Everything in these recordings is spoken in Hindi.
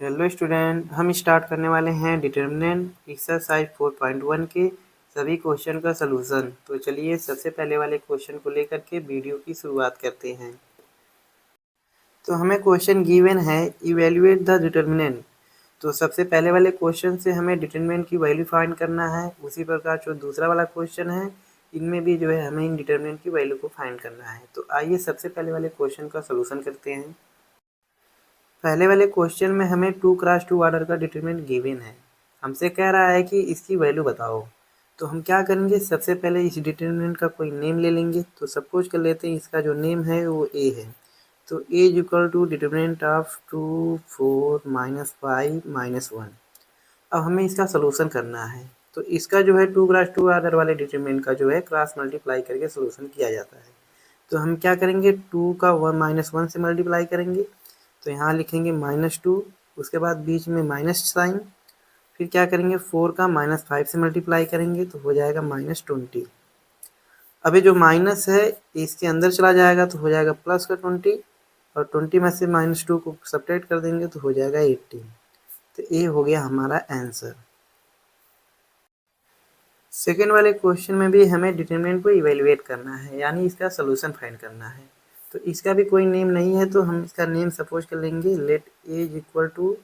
हेलो स्टूडेंट, हम स्टार्ट करने वाले हैं डिटर्मिनेंट एक्सरसाइज 4.1 के सभी क्वेश्चन का सलूशन। तो चलिए सबसे पहले वाले क्वेश्चन को लेकर के वीडियो की शुरुआत करते हैं। तो हमें क्वेश्चन गिवन है इवेल्युएट द डिटर्मिनेंट। तो सबसे पहले वाले क्वेश्चन से हमें डिटर्मिनेंट की वैल्यू फाइंड करना है। उसी प्रकार जो दूसरा वाला क्वेश्चन है इनमें भी जो है हमें इन डिटर्मिनेंट की वैल्यू को फाइंड करना है। तो आइए सबसे पहले वाले क्वेश्चन का सलूशन करते हैं। पहले वाले क्वेश्चन में हमें 2x2 ऑर्डर का डिटरमिनेंट गिवन है। हमसे कह रहा है कि इसकी वैल्यू बताओ। तो हम क्या करेंगे, सबसे पहले इस डिटरमिनेंट का कोई नेम ले लेंगे। तो सपोज कर लेते हैं इसका जो नेम है वो ए है। तो A is equal to determinant of 2 4 -5 -1। अब हमें इसका सोल्यूशन करना है। तो इसका जो है 2x2 ऑर्डर वाले डिटरमिनेंट का जो है क्रॉस मल्टीप्लाई करके सोल्यूशन किया जाता है। तो हम क्या करेंगे, 2 का 1 से मल्टीप्लाई करेंगे। तो यहाँ लिखेंगे -2, उसके बाद बीच में माइनस साइन। फिर क्या करेंगे, 4 का -5 से मल्टीप्लाई करेंगे तो हो जाएगा -20। अभी जो माइनस है इसके अंदर चला जाएगा तो हो जाएगा प्लस का 20, और 20 में से -2 को सब्ट्रैक्ट कर देंगे तो हो जाएगा 18। तो ये हो गया हमारा आंसर। सेकेंड वाले क्वेश्चन में भी हमें डिटरमिनेंट को इवेल्युएट करना है, यानी इसका सोल्यूशन फाइंड करना है। तो इसका भी कोई नेम नहीं है तो हम इसका नेम सपोज कर लेंगे let A is equal to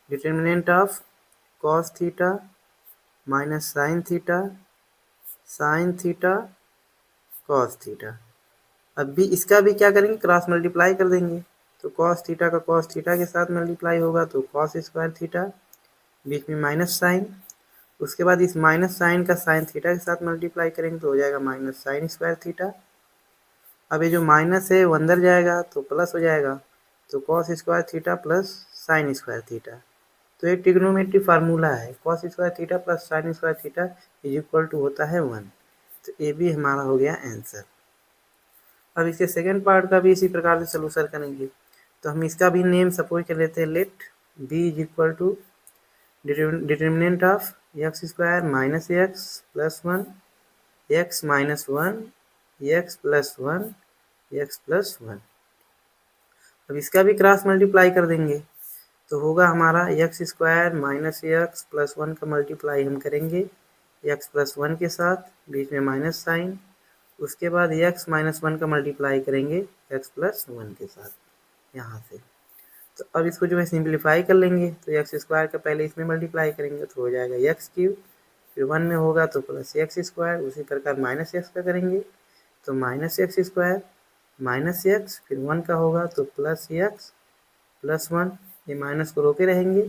determinant of cos theta minus sine theta cos theta. अब भी इसका भी क्या करेंगे, क्रॉस मल्टीप्लाई कर देंगे। तो cos थीटा का cos थीटा के साथ मल्टीप्लाई होगा तो cos स्क्वायर थीटा, बीच में माइनस साइन। उसके बाद इस माइनस साइन का साइन थीटा के साथ मल्टीप्लाई करेंगे तो हो जाएगा माइनस साइन स्क्वायर थीटा। अब ये जो माइनस है वो अंदर जाएगा तो प्लस हो जाएगा, तो cos square theta plus sine square theta. तो एक ट्रिग्नोमेट्री फार्मूला है, cos square theta plus sine square theta is equal to होता है 1। तो ये भी हमारा हो गया आंसर। अब इसके सेकेंड पार्ट का भी इसी प्रकार से सोल्यूशन करेंगे। तो हम इसका भी नेम सपोज कर लेते हैं let B is equal to determinant of x square minus x plus 1 x minus 1 x plus 1 x plus 1। अब इसका भी क्रॉस मल्टीप्लाई कर देंगे तो होगा हमारा x square minus x plus 1 का मल्टीप्लाई हम करेंगे एक्स प्लस 1 के साथ, बीच में माइनस साइन। उसके बाद एक्स माइनस 1 का मल्टीप्लाई करेंगे एक्स प्लस 1 के साथ यहाँ से। तो अब इसको जो है सिंप्लीफाई कर लेंगे। तो एक्स स्क्वायर का पहले इसमें मल्टीप्लाई करेंगे तो हो जाएगा एक्स क्यूब, फिर 1 में होगा तो प्लस एक्स स्क्वायर। उसी प्रकार माइनस एक्स का करेंगे तो minus x square minus x, फिर 1 का होगा तो प्लस एक्स प्लस 1। ये माइनस को रोके रहेंगे।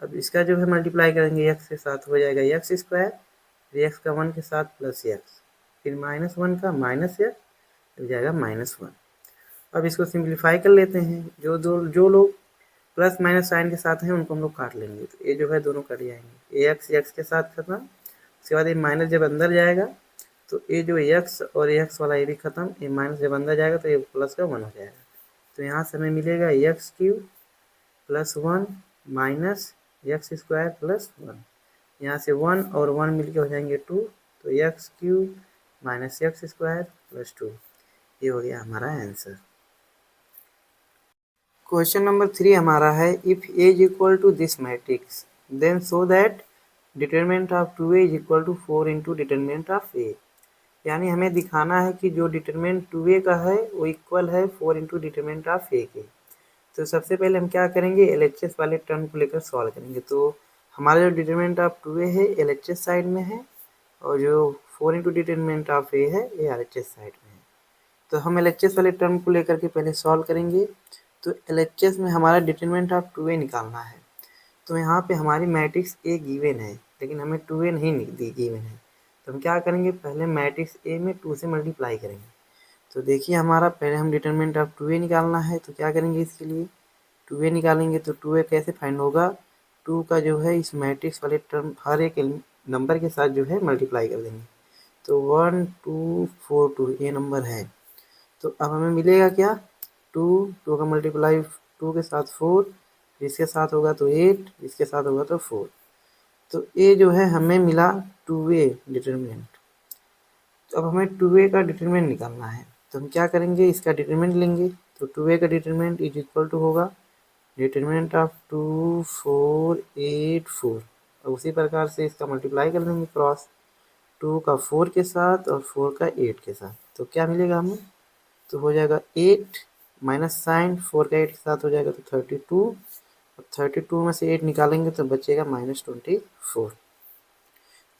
अब इसका जो है मल्टीप्लाई करेंगे एक्स के साथ हो जाएगा एक्स स्क्वायर, फिर एक्स का 1 के साथ प्लस एक्स, फिर -1 का माइनस एक्स हो जाएगा -1। अब इसको सिंप्लीफाई कर लेते हैं। जो लोग प्लस माइनस साइन के साथ हैं उनको हम लोग काट लेंगे। तो ये जो है दोनों कट जाएंगे, ए एक्स के साथ खत्म। उसके बाद ये माइनस जब अंदर जाएगा तो ये जो एक्स और एक्स वाला ये भी खत्म, ये माइनस जब अंदर जाएगा तो ये प्लस का 1 हो जाएगा। तो यहाँ से हमें मिलेगा x cube plus 1 minus x square plus 1। यहाँ से 1 और 1 मिलके हो जाएंगे 2, तो x cube minus x square plus 2। ये हो गया हमारा आंसर। क्वेश्चन नंबर 3 हमारा है if A is equal to this matrix then so that determinant of 2a is equal to 4 into determinant of A. यानी हमें दिखाना है कि जो डिटरमिनेंट 2a का है वो इक्वल है 4 इंटू डिटरमिनेंट ऑफ ए के। तो सबसे पहले हम क्या करेंगे, एलएचएस वाले टर्म को लेकर सॉल्व करेंगे। तो हमारा जो डिटरमिनेंट ऑफ 2a है एलएचएस साइड में है, और जो 4 इंटू डिटरमिनेंट ऑफ ए है ये आरएचएस साइड में है। तो हम एलएचएस वाले टर्म को लेकर के पहले सॉल्व करेंगे। तो एलएचएस में हमारा डिटरमिनेंट ऑफ 2a निकालना है। तो यहाँ पे हमारी मैट्रिक्स ए गिवन है लेकिन हमें 2a नहीं गिवन है। तो हम क्या करेंगे, पहले मैट्रिक्स ए में 2 से मल्टीप्लाई करेंगे। तो देखिए हमारा पहले हम डिटरमिनेंट ऑफ 2a निकालना है। तो क्या करेंगे, इसके लिए 2a निकालेंगे। तो 2a कैसे फाइंड होगा, 2 का जो है इस मैट्रिक्स वाले टर्म हर एक नंबर के साथ जो है मल्टीप्लाई कर देंगे। तो 1 2 4 2 ये नंबर है। तो अब हमें मिलेगा क्या, 2 का मल्टीप्लाई 2 के साथ 4, जिसके साथ होगा तो 8, जिसके साथ होगा तो 4। तो ये जो है हमें मिला 2a डिटरमिनेंट। तो अब हमें 2a का डिटरमिनेंट निकालना है। तो हम क्या करेंगे, इसका डिटरमिनेंट लेंगे। तो 2a का डिटरमिनेंट इज इक्वल टू होगा डिटरमिनेंट ऑफ 2 4 8 4। और उसी प्रकार से इसका मल्टीप्लाई कर देंगे क्रॉस 2 का 4 के साथ और 4 का 8 के साथ। तो क्या मिलेगा हमें, तो हो जाएगा 8 माइनस साइन 4 का 8 के साथ हो जाएगा तो 32। और 32 में से 8 निकालेंगे तो बचेगा -24।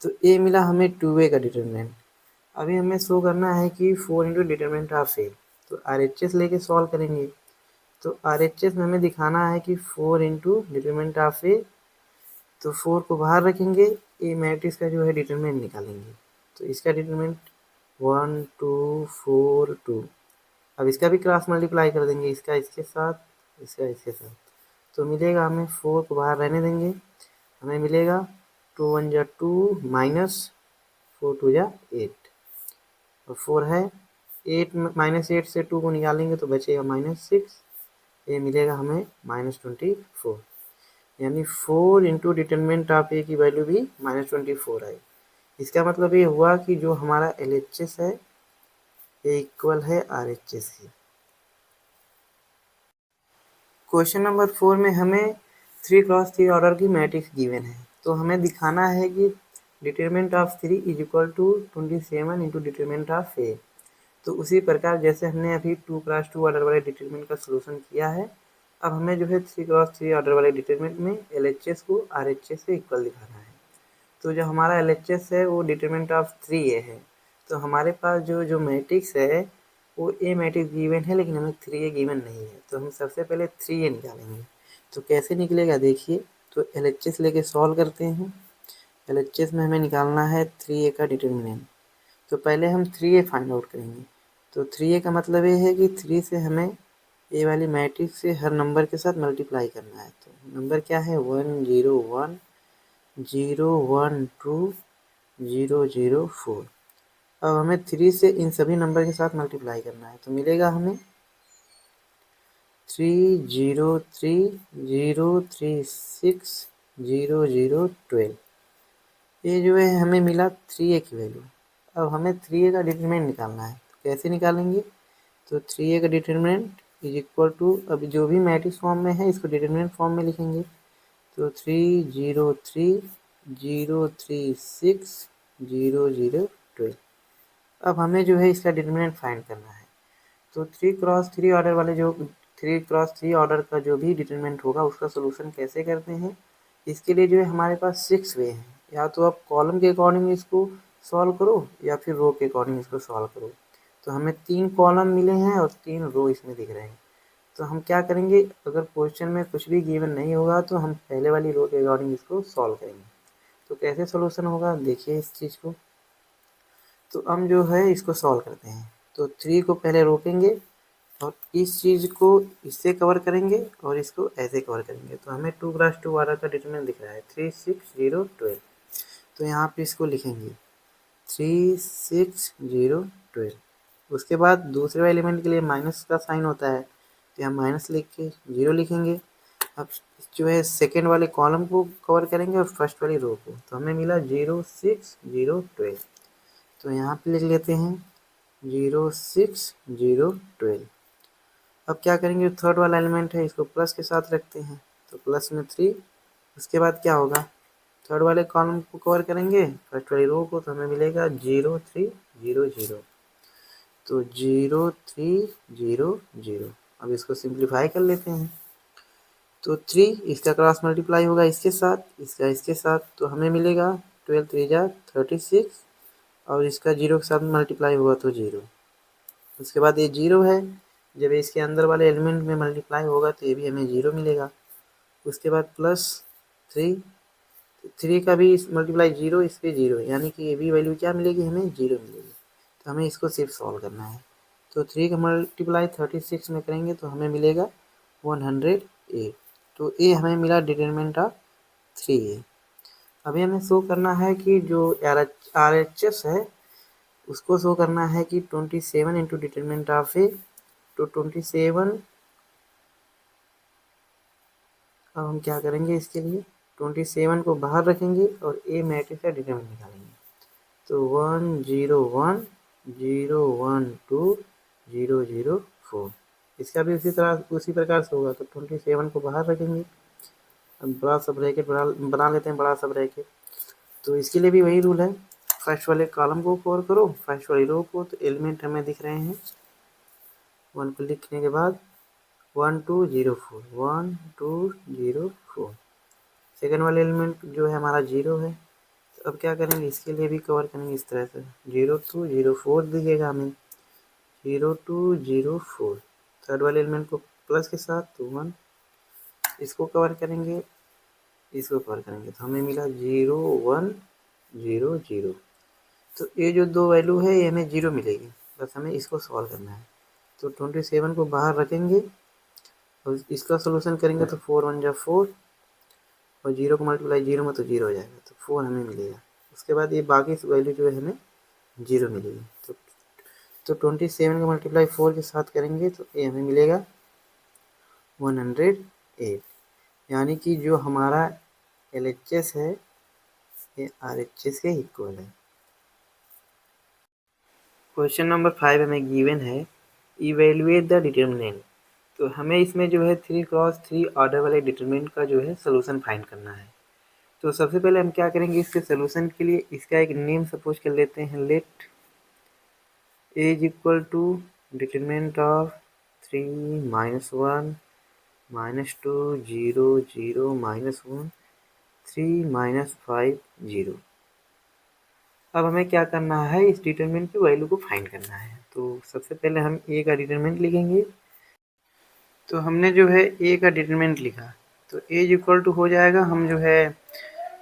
तो ए मिला हमें 2a का डिटरमिनेंट। अभी हमें शो करना है कि 4 इंटू डिटरमिनेंट ऑफ ए। तो RHS लेके सॉल्व करेंगे। तो RHS में हमें दिखाना है कि 4 इंटू डिटरमिनेंट ऑफ ए, तो 4 को बाहर रखेंगे, ए मैट्रिक्स का जो है डिटरमिनेंट निकालेंगे। तो इसका डिटरमिनेंट 1 2 4 2। अब इसका भी क्रॉस मल्टीप्लाई कर देंगे, इसका इसके साथ इसका इसके साथ। तो मिलेगा हमें 4 को बाहर रहने देंगे, हमें मिलेगा 2 1 जा 2 माइनस 4 2 जा 8 और 4 है 8 -8 से 2 को निकालेंगे तो बचेगा -6। ये मिलेगा हमें -24। यानी 4 इंटू डिटरमिनेंट ऑफ ए की वैल्यू भी -24 आई। इसका मतलब ये हुआ कि जो हमारा LHS है ये इक्वल है RHS की। क्वेश्चन नंबर 4 में हमें 3x3 ऑर्डर की मैट्रिक्स गिवन है। तो हमें दिखाना है कि determinant of 3 is equal to 27 into determinant of A. तो उसी प्रकार जैसे हमने अभी 2x2 ऑर्डर वाले डिटरमिनेंट का सलूशन किया है, अब हमें जो है 3x3 ऑर्डर वाले डिटरमिनेंट में LHS को RHS से इक्वल दिखाना है। तो जो हमारा LHS है वो डिटरमिनेंट ऑफ 3a है। तो हमारे पास जो मैट्रिक्स है वो ए मैट्रिक्स गिवन है, लेकिन हमें 3a गिवन नहीं है। तो हम सबसे पहले 3a निकालेंगे। तो कैसे निकलेगा देखिए, तो LHS लेके सॉल्व करते हैं। LHS में हमें निकालना है 3a का डिटरमिनेंट। तो पहले हम 3a फाइंड आउट करेंगे। तो 3a का मतलब ये है कि 3 से हमें ए वाली मैट्रिक्स से हर नंबर के साथ मल्टीप्लाई करना है। तो नंबर क्या है 1 0 1 0 1 2 0 0 4। अब हमें 3 से इन सभी नंबर के साथ मल्टीप्लाई करना है। तो मिलेगा हमें 3 0 3 0 3 6 0 0 12। ये जो है हमें मिला 3a की वैल्यू। अब हमें 3a का डिटरमिनेंट निकालना है। तो कैसे निकालेंगे, तो 3a का डिटरमिनेंट इज इक्वल टू, अब जो भी मैट्रिक्स फॉर्म में है इसको डिटरमिनेंट फॉर्म में लिखेंगे। तो 3 0 3 0 3 6 0 0 12। अब हमें जो है इसका डिटरमिनेंट फाइंड करना है। तो 3x3 ऑर्डर वाले जो 3x3 ऑर्डर का जो भी डिटरमिनेंट होगा उसका सोल्यूशन कैसे करते हैं, इसके लिए जो है हमारे पास 6 वे हैं। या तो आप कॉलम के अकॉर्डिंग इसको सॉल्व करो या फिर रो के अकॉर्डिंग इसको सॉल्व करो। तो हमें 3 कॉलम मिले हैं और 3 रो इसमें दिख रहे हैं। तो हम क्या करेंगे, अगर क्वेश्चन में कुछ भी गिवन नहीं होगा तो हम पहले वाली रो के अकॉर्डिंग इसको सॉल्व करेंगे। तो कैसे सोल्यूशन होगा देखिए इस चीज़ को। तो हम जो है इसको सॉल्व करते हैं। तो 3 को पहले रोकेंगे और इस चीज़ को इससे कवर करेंगे और इसको ऐसे कवर करेंगे। तो हमें 2x2 वाला का डिटरमिनेंट दिख रहा है 3 6 0 12। तो यहाँ पे इसको लिखेंगे 3 6 0 12। उसके बाद दूसरे एलिमेंट के लिए माइनस का साइन होता है, तो यहाँ माइनस लिख के 0 लिखेंगे। अब जो है सेकेंड वाले कॉलम को कवर करेंगे और फर्स्ट वाली रो को। तो हमें मिला 0 6 0 12। तो यहाँ पे लिख लेते हैं 0 6 0 12। अब क्या करेंगे, थर्ड वाला एलिमेंट है इसको प्लस के साथ रखते हैं। तो प्लस में 3। उसके बाद क्या होगा, थर्ड वाले कॉलम को कवर करेंगे फर्स्ट वाली रो को। तो हमें मिलेगा 0 3 0 0। तो 0 3 0 0। अब इसको सिंप्लीफाई कर लेते हैं। तो 3 इसका क्रॉस मल्टीप्लाई होगा इसके साथ, इसका इसके साथ। तो हमें मिलेगा 12 3 जा 36 और इसका 0 के साथ मल्टीप्लाई हुआ तो 0। उसके बाद ये 0 है, जब इसके अंदर वाले एलिमेंट में मल्टीप्लाई होगा तो ये भी हमें 0 मिलेगा। उसके बाद प्लस 3, 3 का भी मल्टीप्लाई 0, इस पर 0, यानी कि ये भी वैल्यू क्या मिलेगी हमें 0 मिलेगी। तो हमें इसको सिर्फ सॉल्व करना है। तो 3 का मल्टीप्लाई 36 में करेंगे तो हमें मिलेगा 108। तो ये हमें मिला डिटरमिनेंट ऑफ 3a। अभी हमें शो करना है कि जो RHS है उसको शो करना है कि 27 इंटू डिटरमिनेंट ऑफ ए। तो 27, अब हम क्या करेंगे इसके लिए, 27 को बाहर रखेंगे और ए मैट्रिक्स का डिटरमिनेंट निकालेंगे। तो 1 0 1 0 1 2 0 0 4। इसका भी उसी प्रकार से होगा। तो 27 को बाहर रखेंगे। अब बड़ा सा ब्रैकेट बना लेते हैं, बड़ा सा ब्रैकेट। तो इसके लिए भी वही रूल है, फर्स्ट वाले कॉलम को कवर करो, फर्स्ट वाली रो को। तो एलिमेंट हमें दिख रहे हैं 1 को लिखने के बाद 1 2 0 4 1 2 0 4। सेकेंड वाले एलिमेंट जो है हमारा 0 है। तो अब क्या करेंगे, इसके लिए भी कवर करेंगे इस तरह से 0 2 0 4 दिखेगा हमें 0 2 0 4। थर्ड वाले एलिमेंट को प्लस के साथ तो 1, इसको कवर करेंगे, इसको कवर करेंगे, तो हमें मिला 0 1 0 0। तो ये जो दो वैल्यू है ये हमें 0 मिलेगी, बस हमें इसको सॉल्व करना है। तो 27 को बाहर रखेंगे और इसका सोल्यूशन करेंगे तो 4 1 जा 4 और 0 को मल्टीप्लाई 0 में तो 0 हो जाएगा, तो 4 हमें मिलेगा। उसके बाद ये बाकी वैल्यू जो है हमें 0 मिलेगी। तो 27 का मल्टीप्लाई 4 के साथ करेंगे तो ये हमें मिलेगा 108। यानी कि जो हमारा LHS है ये RHS के इक्वल है। क्वेश्चन नंबर 5 हमें गिवन है, इवेल्युएट द डिटर्मिनेंट। तो हमें इसमें जो है 3x3 ऑर्डर वाले डिटर्मिनेंट का जो है सोल्यूशन फाइंड करना है। तो सबसे पहले हम क्या करेंगे, इसके सोल्यूशन के लिए इसका एक नेम सपोज कर लेते हैं, let a is equal to determinant of 3 -1 -2 0 0 -1 3 -5 0। अब हमें क्या करना है, इस डिटरमिनेंट की वैल्यू को फाइंड करना है। तो सबसे पहले हम a का डिटरमिनेंट लिखेंगे। तो हमने जो है a का डिटरमिनेंट लिखा, तो a इज इक्वल टू हो जाएगा, हम जो है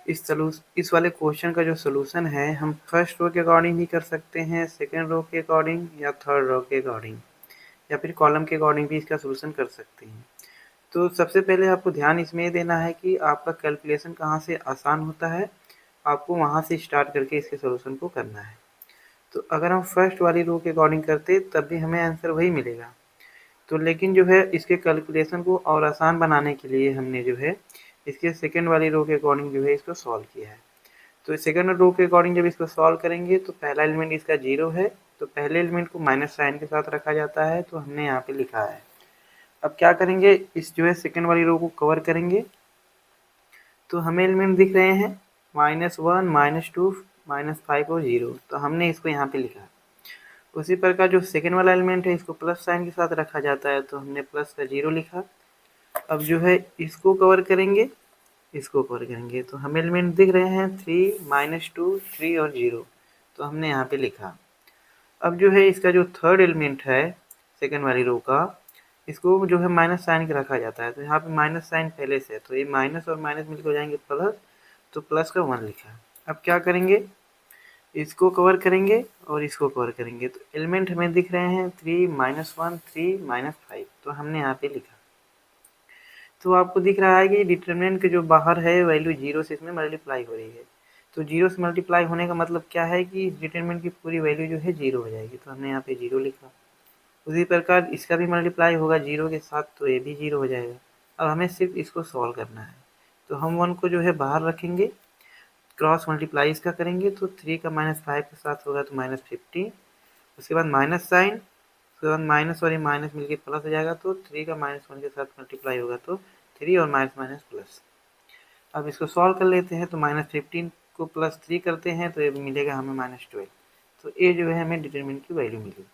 इस वाले क्वेश्चन का जो सोल्यूशन है हम फर्स्ट रो के अकॉर्डिंग भी कर सकते हैं, सेकेंड रो के अकॉर्डिंग या थर्ड रो के अकॉर्डिंग या फिर कॉलम के अकॉर्डिंग भी इसका सोल्यूशन कर सकते हैं। तो सबसे पहले आपको ध्यान इसमें देना है कि आपका कैलकुलेशन कहाँ से आसान होता है, आपको वहाँ से स्टार्ट करके इसके सोल्यूशन को करना है। तो अगर हम फर्स्ट वाली रो के अकॉर्डिंग करते तब भी हमें आंसर वही मिलेगा। तो लेकिन जो है इसके कैलकुलेशन को और आसान बनाने के लिए हमने जो है इसके सेकंड वाली रो के अकॉर्डिंग जो है इसको सॉल्व किया है। तो सेकंड रो के अकॉर्डिंग जब इसको सॉल्व करेंगे तो पहला एलिमेंट इसका 0 है, तो पहले एलिमेंट को माइनस साइन के साथ रखा जाता है, तो हमने यहाँ पे लिखा है। अब क्या करेंगे, इस जो है सेकंड वाली रो को कवर करेंगे। तो हमें एलिमेंट दिख रहे हैं -1 -2 -5 और 0, तो हमने इसको यहाँ पे लिखा। उसी प्रकार जो सेकेंड वाला एलिमेंट है इसको प्लस साइन के साथ रखा जाता है, तो हमने प्लस का 0 लिखा। अब जो है इसको कवर करेंगे, इसको कवर करेंगे, तो हमें एलिमेंट दिख रहे हैं 3 -2 3 और 0, तो हमने यहाँ पे लिखा। अब जो है इसका जो थर्ड एलिमेंट है सेकेंड वाली रो का, इसको जो है माइनस साइन के रखा जाता है, तो यहाँ पे माइनस साइन पहले से है, तो ये माइनस और माइनस मिलकर हो जाएंगे प्लस, तो प्लस का 1 लिखा। अब क्या करेंगे, इसको कवर करेंगे और इसको कवर करेंगे, तो एलिमेंट हमें दिख रहे हैं 3 -1 3 -5, तो हमने यहाँ पे लिखा। तो आपको दिख रहा है कि डिटरमिनेंट के जो बाहर है वैल्यू 0 से इसमें मल्टीप्लाई हो रही है। तो 0 से मल्टीप्लाई होने का मतलब क्या है कि डिटरमिनेंट की पूरी वैल्यू जो है 0 हो जाएगी, तो हमने यहाँ पे 0 लिखा। उसी प्रकार इसका भी मल्टीप्लाई होगा 0 के साथ, तो ये भी 0 हो जाएगा। अब हमें सिर्फ इसको सॉल्व करना है, तो हम 1 को जो है बाहर रखेंगे, क्रॉस मल्टीप्लाई इसका करेंगे, तो 3 का -5 के साथ होगा तो -15, उसके बाद माइनस साइन, उसके बाद माइनस और ये माइनस मिलके प्लस हो जाएगा, तो 3 का -1 के साथ मल्टीप्लाई होगा तो 3 और माइनस माइनस प्लस। अब इसको सॉल्व कर लेते हैं, तो -15 को +3 करते हैं तो ये मिलेगा हमें -12। तो ये जो है हमें डिटरमिनेंट की वैल्यू मिली।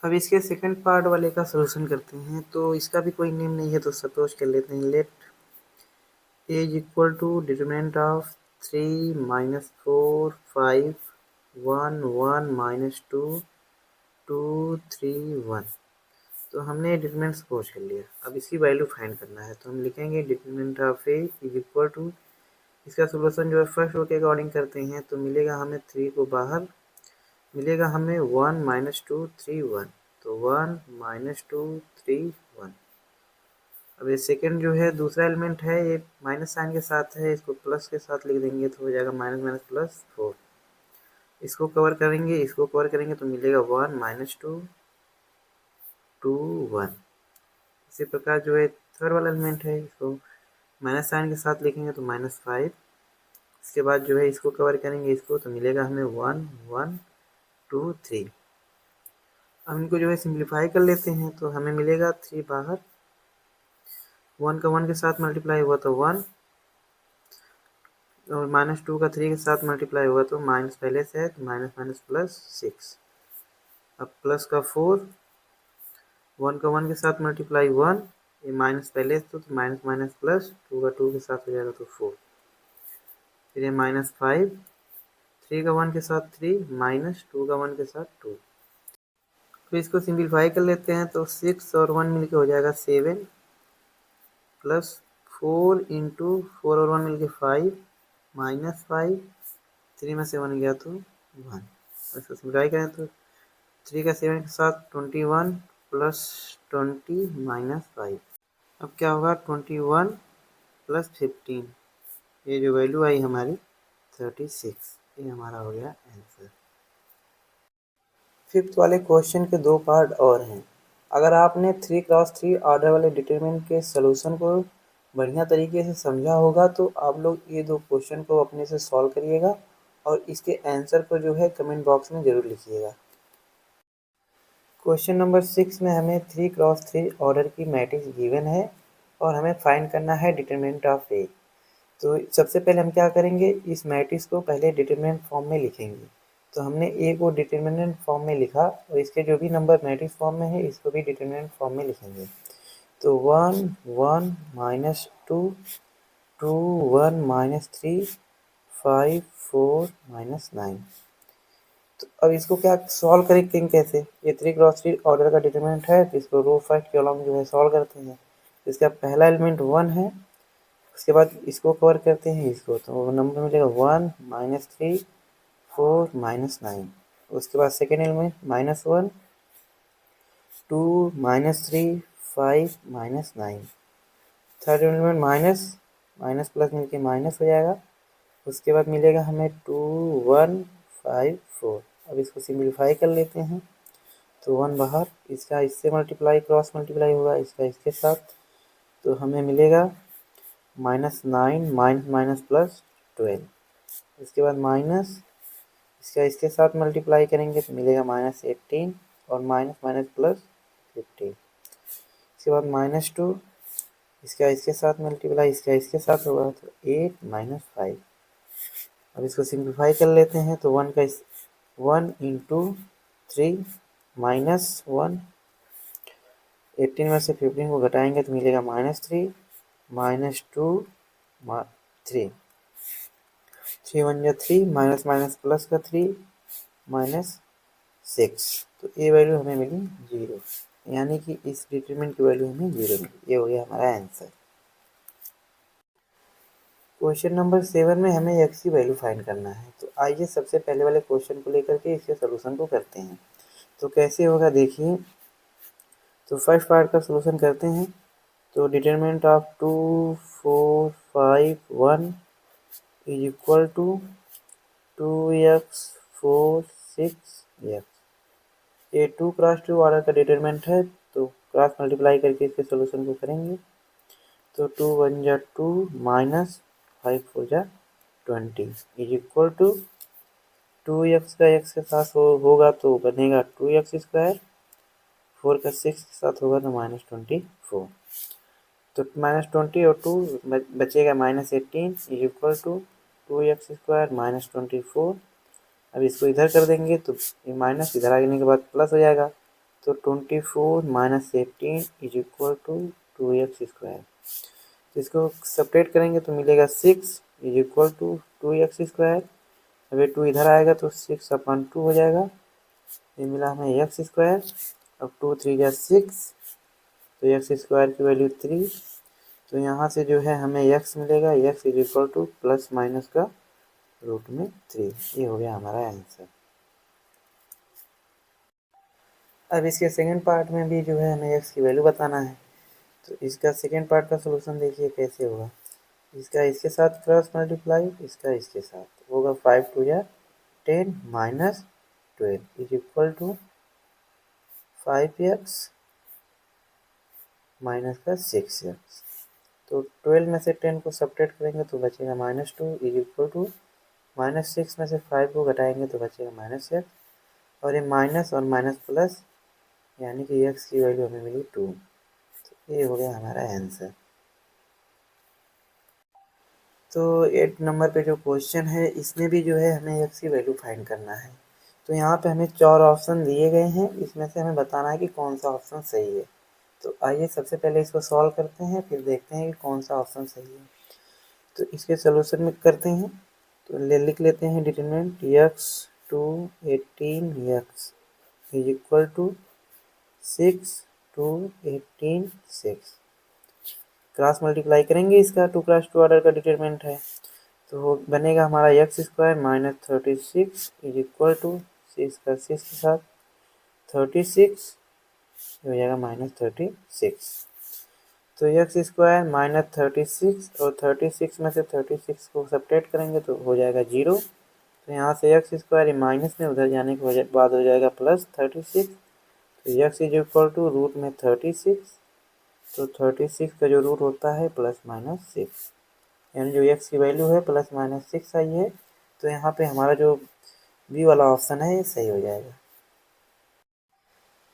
अब इसके सेकंड पार्ट वाले का सोल्यूशन करते हैं, तो इसका भी कोई नेम नहीं है, तो सपोज कर लेते हैं let a is equal to determinant of 3 -4 5 1 1 -2 2 3 1। तो हमने डिटरमिनेंट सपोज कर लिया। अब इसकी वैल्यू फाइंड करना है, तो हम लिखेंगे determinant of a is equal to, इसका सोल्यूशन जो है फर्स्ट रो के अकॉर्डिंग करते हैं, तो मिलेगा हमें 3 को बाहर, मिलेगा हमें 1 -2 3 1, तो 1 -2 3 1। अब ये सेकंड जो है दूसरा एलिमेंट है, ये माइनस साइन के साथ है, इसको प्लस के साथ लिख देंगे तो हो जाएगा माइनस माइनस प्लस 4। इसको कवर करेंगे, इसको कवर करेंगे तो मिलेगा 1 -2 2 1। इसी प्रकार जो है थर्ड वाला एलिमेंट है, इसको माइनस साइन के साथ लिखेंगे तो -5। इसके बाद जो है इसको कवर करेंगे, इसको तो मिलेगा हमें 1 1 2 3। अब इनको जो है सिंप्लीफाई कर लेते हैं तो हमें मिलेगा 3 बाहर, 1 का 1 के साथ मल्टीप्लाई हुआ तो 1, और -2 का 3 के साथ मल्टीप्लाई हुआ तो माइनस पहले से है तो माइनस माइनस प्लस 6। अब प्लस का 4, 1 का 1 के साथ मल्टीप्लाई 1, ये माइनस पहले से तो माइनस माइनस प्लस, 2 का 2 के साथ हो जाएगा तो 4। फिर ये -5, 3 का 1 के साथ 3, -2 का 1 के साथ 2। फिर इसको सिंप्लीफाई कर लेते हैं तो 6 और 1 मिलके हो जाएगा 7, प्लस 4 इंटू 4 और 1 मिलके 5, -5, 3 में से 1 गया तो 1। इसको सिंप्लीफाई करें तो 3 का 7 के साथ 21 प्लस 20 -5। अब क्या होगा 21 प्लस 15, ये जो वैल्यू आई हमारी 36, ये हमारा हो गया आंसर। फिफ्थ वाले क्वेश्चन के 2 पार्ट और हैं। अगर आपने 3x3 ऑर्डर वाले डिटरमिनेंट के सलूशन को बढ़िया तरीके से समझा होगा तो आप लोग ये 2 क्वेश्चन को अपने से सॉल्व करिएगा और इसके आंसर को जो है कमेंट बॉक्स में ज़रूर लिखिएगा। क्वेश्चन नंबर 6 में हमें 3x3 ऑर्डर की मैट्रिक्स गिवन है और हमें फाइंड करना है डिटरमिनेंट ऑफ ए। तो सबसे पहले हम क्या करेंगे, इस मैट्रिक्स को पहले डिटरमिनेंट फॉर्म में लिखेंगे। तो हमने ए को डिटरमिनेंट फॉर्म में लिखा और इसके जो भी नंबर मैट्रिक्स फॉर्म में है इसको भी डिटरमिनेंट फॉर्म में लिखेंगे। तो 1 1 -2 2 1 -3 5 4 -9। तो अब इसको क्या सॉल्व करेंगे कैसे, ये 3x3 ऑर्डर का डिटरमिनेंट है तो इसको रो फर्स्ट कॉलम जो है सॉल्व करते हैं। तो इसका पहला एलिमेंट 1 है, उसके बाद इसको कवर करते हैं इसको, तो नंबर मिलेगा 1 -3 4 -9। उसके बाद second element -1 2 -3 5 -9। Third element minus minus plus मिलके माइनस हो जाएगा। उसके बाद मिलेगा हमें 2 1 5 4। अब इसको सिंप्लीफाई कर लेते हैं तो 1 बाहर, इसका इससे मल्टीप्लाई क्रॉस मल्टीप्लाई होगा इसका इसके साथ, तो हमें मिलेगा -9 माइनस माइनस प्लस 12। इसके बाद माइनस, इसका इसके साथ मल्टीप्लाई करेंगे तो मिलेगा -18 और माइनस माइनस प्लस 15। इसके बाद -2, इसका इसके साथ मल्टीप्लाई इसका इसके साथ होगा तो 8 -5। अब इसको सिंप्लीफाई कर लेते हैं तो 1 का 1 इंटू 3 -1, 18 में से 15 को घटाएंगे तो मिलेगा -3 -2 3, 3 1 जा 3 माइनस माइनस प्लस का 3 -6। तो ये वैल्यू हमें मिली 0, यानी कि इस डिटरमिनेंट की वैल्यू हमें 0 मिली। ये हो गया हमारा आंसर। क्वेश्चन नंबर 7 में हमें x की वैल्यू फाइंड करना है। तो आइए सबसे पहले वाले क्वेश्चन को लेकर के इसके सोल्यूशन को करते हैं। तो कैसे होगा देखिए, तो फर्स्ट पार्ट का सोल्यूशन करते हैं। तो determinant of 2 4 5 1 is equal to 2x 4 6x। ये 2x2 ऑर्डर का डिटरमिनेंट है तो क्रॉस मल्टीप्लाई करके इसके सोल्यूशन को करेंगे। तो 2 1 जा 2 माइनस 5 4 जा 20 इज इक्वल टू 2x का x के साथ होगा तो बनेगा 2x², 4 का 6 के साथ होगा तो -24। तो -20 और 2 बचेगा -18 इज इक्वल टू 2x² -24। अब इसको इधर कर देंगे तो ये माइनस इधर आने के बाद प्लस हो जाएगा। तो 24 -18 इज इक्वल टू 2x²। तो इसको सेपरेट करेंगे तो मिलेगा 6 इज इक्वल टू 2x²। अब ये 2 इधर आएगा तो 6/2 हो जाएगा। ये मिला हमें x²। अब 2 3 जा 6, तो x² की वैल्यू 3। तो यहाँ से जो है हमें x मिलेगा, x is equal two plus minus का रूट में 3। ये हो गया हमारा आंसर। अब इसके सेकंड पार्ट में भी जो है हमें x की वैल्यू बताना है। तो इसका सेकंड पार्ट का सोल्यूशन देखिए कैसे होगा। इसका इसके साथ क्रॉस मल्टीप्लाई, इसका इसके साथ होगा 5 2 जा 10 -12 is equal to 5x minus का 6x। तो 12 में से 10 को सब्ट्रैक्ट करेंगे तो बचेगा -2 इज इक्वल टू -6 में से 5 को घटाएंगे तो बचेगा -6। और ये माइनस और माइनस प्लस यानी कि x की वैल्यू हमें मिली 2। तो ये हो गया हमारा आंसर। तो 8 नंबर पे जो क्वेश्चन है इसमें भी जो है हमें x की वैल्यू फाइंड करना है। तो यहाँ पे हमें 4 ऑप्शन दिए गए हैं, इसमें से हमें बताना है कि कौन सा ऑप्शन सही है। तो आइए सबसे पहले इसको सॉल्व करते हैं, फिर देखते हैं कि कौन सा ऑप्शन सही है। तो इसके सोल्यूशन में करते हैं, तो लिख लेते हैं determinant x to 18x is equal to 6 to 18 6। Cross multiply करेंगे, इसका 2 क्रॉस 2 ऑर्डर का डिटरमिनेंट है, तो बनेगा हमारा x square minus 36 is equal to 6 का 6 के साथ 36 हो जाएगा माइनस 36। तो एक्स स्क्वायर माइनस 36 और 36 में से 36 को सब्ट्रैक्ट करेंगे तो हो जाएगा 0। तो यहाँ से एक्स स्क्वायर माइनस में उधर जाने के बाद हो जाएगा प्लस 36। तो x is equal to root में 36, तो 36 का जो रूट होता है प्लस माइनस 6, यानी जो एक्स की वैल्यू है प्लस माइनस 6 आई है। तो यहाँ पे हमारा जो बी वाला ऑप्शन है ये सही हो जाएगा।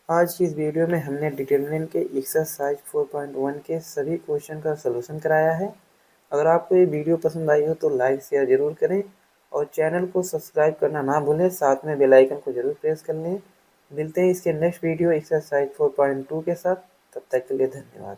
आज की इस वीडियो में हमने डिटरमिनेंट के एक्सरसाइज 4.1 के सभी क्वेश्चन का सलूशन कराया है। अगर आपको ये वीडियो पसंद आई हो तो लाइक शेयर ज़रूर करें और चैनल को सब्सक्राइब करना ना भूलें, साथ में बेल आइकन को ज़रूर प्रेस कर लें। मिलते हैं इसके नेक्स्ट वीडियो एक्सरसाइज 4.2 के साथ, तब तक के लिए धन्यवाद।